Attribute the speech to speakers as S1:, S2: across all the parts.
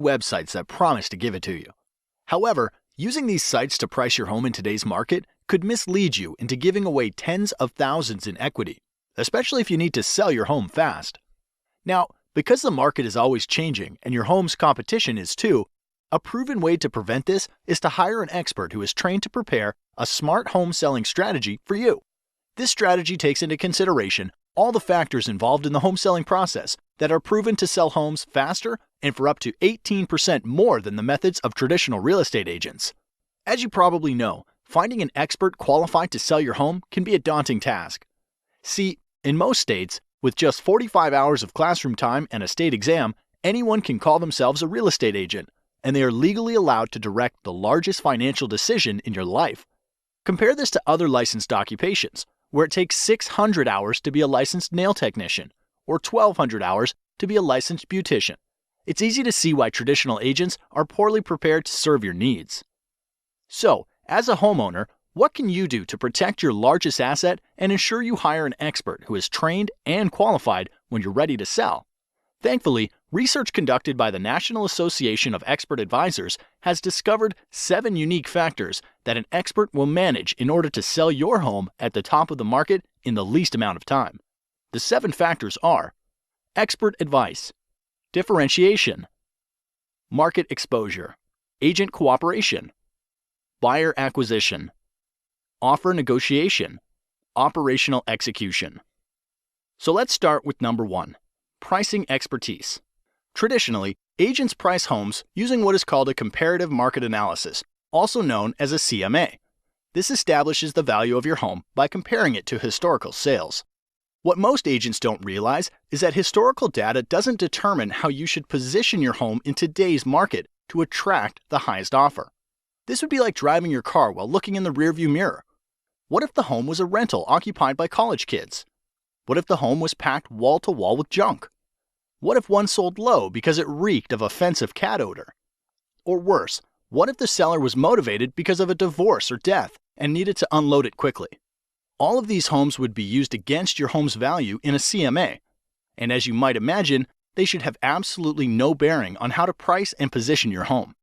S1: websites that promise to give it to you. However, using these sites to price your home in today's market could mislead you into giving away tens of thousands in equity, especially if you need to sell your home fast. Now, because the market is always changing and your home's competition is too, a proven way to prevent this is to hire an expert who is trained to prepare a smart home selling strategy for you. This strategy takes into consideration all the factors involved in the home selling process that are proven to sell homes faster and for up to 18% more than the methods of traditional real estate agents. As you probably know, finding an expert qualified to sell your home can be a daunting task. See, in most states, with just 45 hours of classroom time and a state exam, anyone can call themselves a real estate agent, and they are legally allowed to direct the largest financial decision in your life. Compare this to other licensed occupations, where it takes 600 hours to be a licensed nail technician, or 1,200 hours to be a licensed beautician. It's easy to see why traditional agents are poorly prepared to serve your needs. So, as a homeowner, what can you do to protect your largest asset and ensure you hire an expert who is trained and qualified when you're ready to sell? Thankfully, research conducted by the National Association of Expert Advisors has discovered 7 unique factors that an expert will manage in order to sell your home at the top of the market in the least amount of time. The 7 factors are: expert advice, differentiation, market exposure, agent cooperation, buyer acquisition, offer negotiation, operational execution. So let's start with number 1, pricing expertise. Traditionally, agents price homes using what is called a comparative market analysis, also known as a CMA. This establishes the value of your home by comparing it to historical sales. What most agents don't realize is that historical data doesn't determine how you should position your home in today's market to attract the highest offer. This would be like driving your car while looking in the rearview mirror. What if the home was a rental occupied by college kids? What if the home was packed wall to wall with junk? What if one sold low because it reeked of offensive cat odor? Or worse, what if the seller was motivated because of a divorce or death and needed to unload it quickly? All of these homes would be used against your home's value in a CMA. And as you might imagine, they should have absolutely no bearing on how to price and position your home.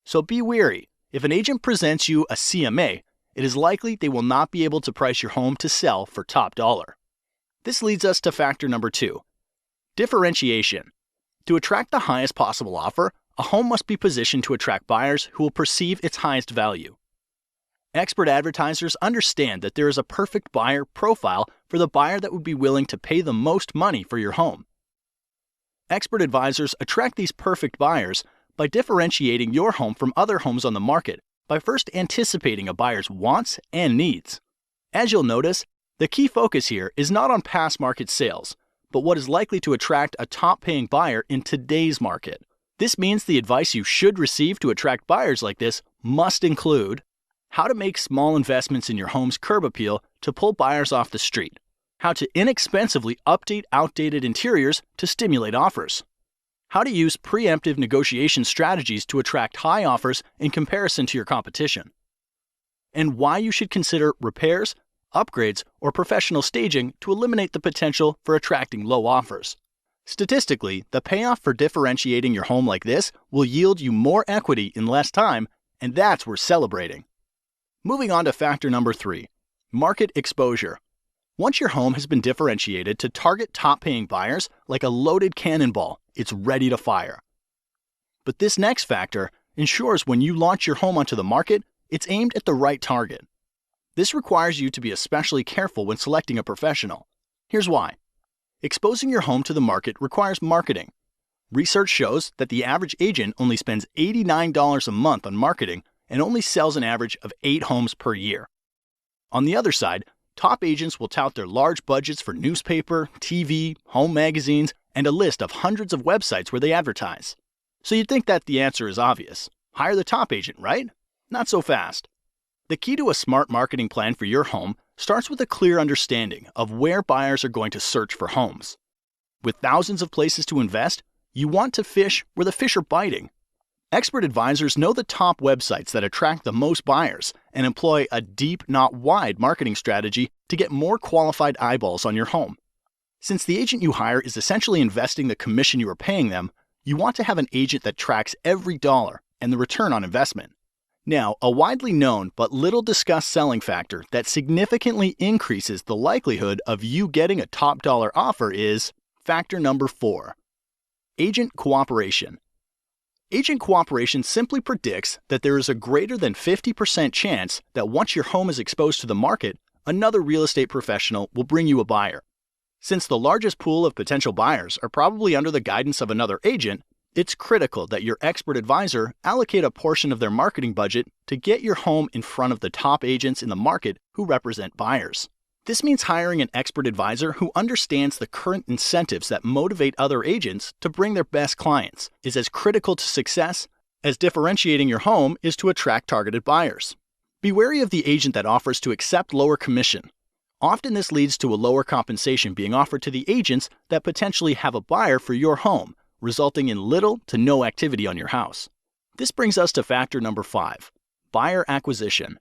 S1: So be wary. If an agent presents you a CMA, it is likely they will not be able to price your home to sell for top dollar. This leads us to factor number 2, differentiation. To attract the highest possible offer, a home must be positioned to attract buyers who will perceive its highest value. Expert advertisers understand that there is a perfect buyer profile for the buyer that would be willing to pay the most money for your home. Expert advisors attract these perfect buyers by differentiating your home from other homes on the market by first anticipating a buyer's wants and needs. As you'll notice, the key focus here is not on past market sales, but what is likely to attract a top-paying buyer in today's market. This means the advice you should receive to attract buyers like this must include how to make small investments in your home's curb appeal to pull buyers off the street, how to inexpensively update outdated interiors to stimulate offers, how to use preemptive negotiation strategies to attract high offers in comparison to your competition, and why you should consider repairs, upgrades, or professional staging to eliminate the potential for attracting low offers. Statistically, the payoff for differentiating your home like this will yield you more equity in less time, and that's worth celebrating. Moving on to factor number 3, market exposure. Once your home has been differentiated to target top-paying buyers like a loaded cannonball, it's ready to fire. But this next factor ensures when you launch your home onto the market, it's aimed at the right target. This requires you to be especially careful when selecting a professional. Here's why. Exposing your home to the market requires marketing. Research shows that the average agent only spends $89 a month on marketing and only sells an average of 8 homes per year. On the other side, top agents will tout their large budgets for newspaper, TV, home magazines, and a list of hundreds of websites where they advertise. So you'd think that the answer is obvious. Hire the top agent, right? Not so fast. The key to a smart marketing plan for your home starts with a clear understanding of where buyers are going to search for homes. With thousands of places to invest, you want to fish where the fish are biting. Expert advisors know the top websites that attract the most buyers and employ a deep, not wide marketing strategy to get more qualified eyeballs on your home. Since the agent you hire is essentially investing the commission you are paying them, You want to have an agent that tracks every dollar and the return on investment. Now, a widely known but little discussed selling factor that significantly increases the likelihood of you getting a top dollar offer is factor number 4, agent cooperation. Agent cooperation simply predicts that there is a greater than 50% chance that once your home is exposed to the market, another real estate professional will bring you a buyer. Since the largest pool of potential buyers are probably under the guidance of another agent, it's critical that your expert advisor allocate a portion of their marketing budget to get your home in front of the top agents in the market who represent buyers. This means hiring an expert advisor who understands the current incentives that motivate other agents to bring their best clients is as critical to success as differentiating your home is to attract targeted buyers. Be wary of the agent that offers to accept lower commission. Often this leads to a lower compensation being offered to the agents that potentially have a buyer for your home, resulting in little to no activity on your house. This brings us to factor number 5, buyer acquisition.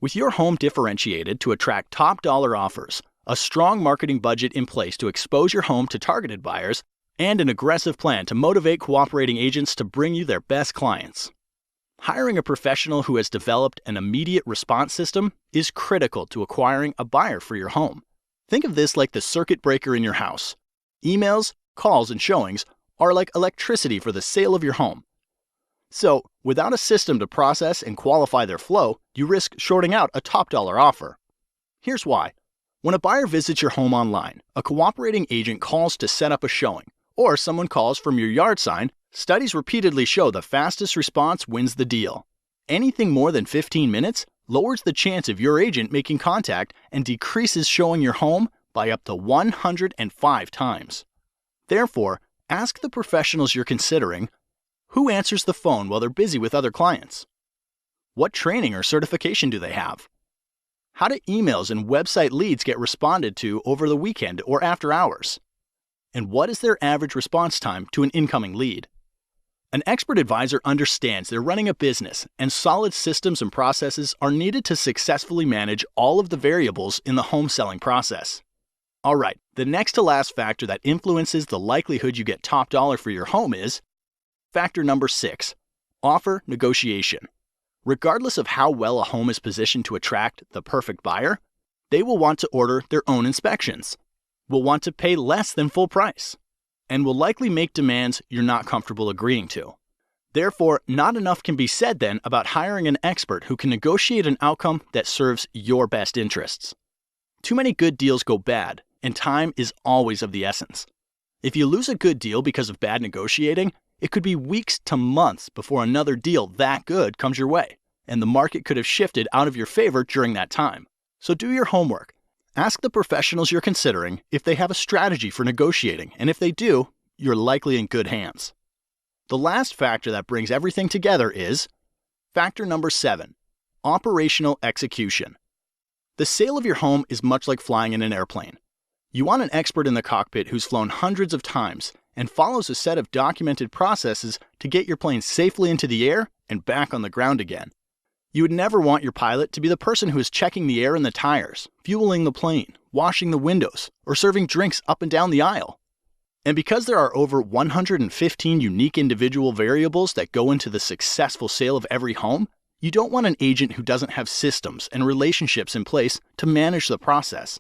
S1: With your home differentiated to attract top dollar offers, a strong marketing budget in place to expose your home to targeted buyers, and an aggressive plan to motivate cooperating agents to bring you their best clients. Hiring a professional who has developed an immediate response system is critical to acquiring a buyer for your home. Think of this like the circuit breaker in your house. Emails, calls, and showings are like electricity for the sale of your home. So, without a system to process and qualify their flow, you risk shorting out a top dollar offer. Here's why. When a buyer visits your home online, a cooperating agent calls to set up a showing, or someone calls from your yard sign. Studies repeatedly show the fastest response wins the deal. Anything more than 15 minutes lowers the chance of your agent making contact and decreases showing your home by up to 105 times. Therefore, ask the professionals you're considering, who answers the phone while they're busy with other clients? What training or certification do they have? How do emails and website leads get responded to over the weekend or after hours? And what is their average response time to an incoming lead? An expert advisor understands they're running a business, and solid systems and processes are needed to successfully manage all of the variables in the home selling process. All right, the next to last factor that influences the likelihood you get top dollar for your home is factor number 6, offer negotiation. Regardless of how well a home is positioned to attract the perfect buyer, they will want to order their own inspections, will want to pay less than full price, and will likely make demands you're not comfortable agreeing to. Therefore, not enough can be said then about hiring an expert who can negotiate an outcome that serves your best interests. Too many good deals go bad, and time is always of the essence. If you lose a good deal because of bad negotiating, it could be weeks to months before another deal that good comes your way, and the market could have shifted out of your favor during that time. So do your homework. Ask the professionals you're considering if they have a strategy for negotiating, and if they do, you're likely in good hands. The last factor that brings everything together is factor number 7, operational execution. The sale of your home is much like flying in an airplane. You want an expert in the cockpit who's flown hundreds of times and follows a set of documented processes to get your plane safely into the air and back on the ground again. You would never want your pilot to be the person who is checking the air in the tires, fueling the plane, washing the windows, or serving drinks up and down the aisle. And because there are over 115 unique individual variables that go into the successful sale of every home, you don't want an agent who doesn't have systems and relationships in place to manage the process.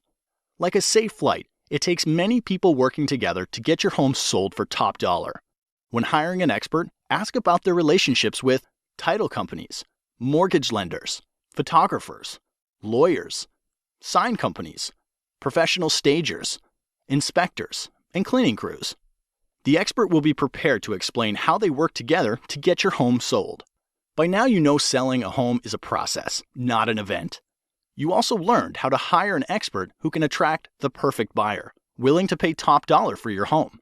S1: Like a safe flight, it takes many people working together to get your home sold for top dollar. When hiring an expert, ask about their relationships with title companies, mortgage lenders, photographers, lawyers, sign companies, professional stagers, inspectors, and cleaning crews. The expert will be prepared to explain how they work together to get your home sold. By now you know selling a home is a process, not an event. You also learned how to hire an expert who can attract the perfect buyer, willing to pay top dollar for your home.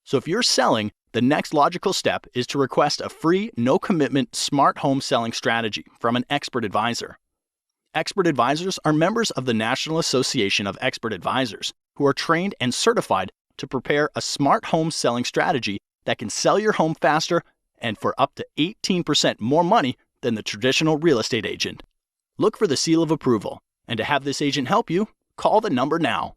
S1: So if you're selling, the next logical step is to request a free, no-commitment, smart home selling strategy from an expert advisor. Expert advisors are members of the National Association of Expert Advisors who are trained and certified to prepare a smart home selling strategy that can sell your home faster and for up to 18% more money than the traditional real estate agent. Look for the seal of approval, and to have this agent help you, call the number now.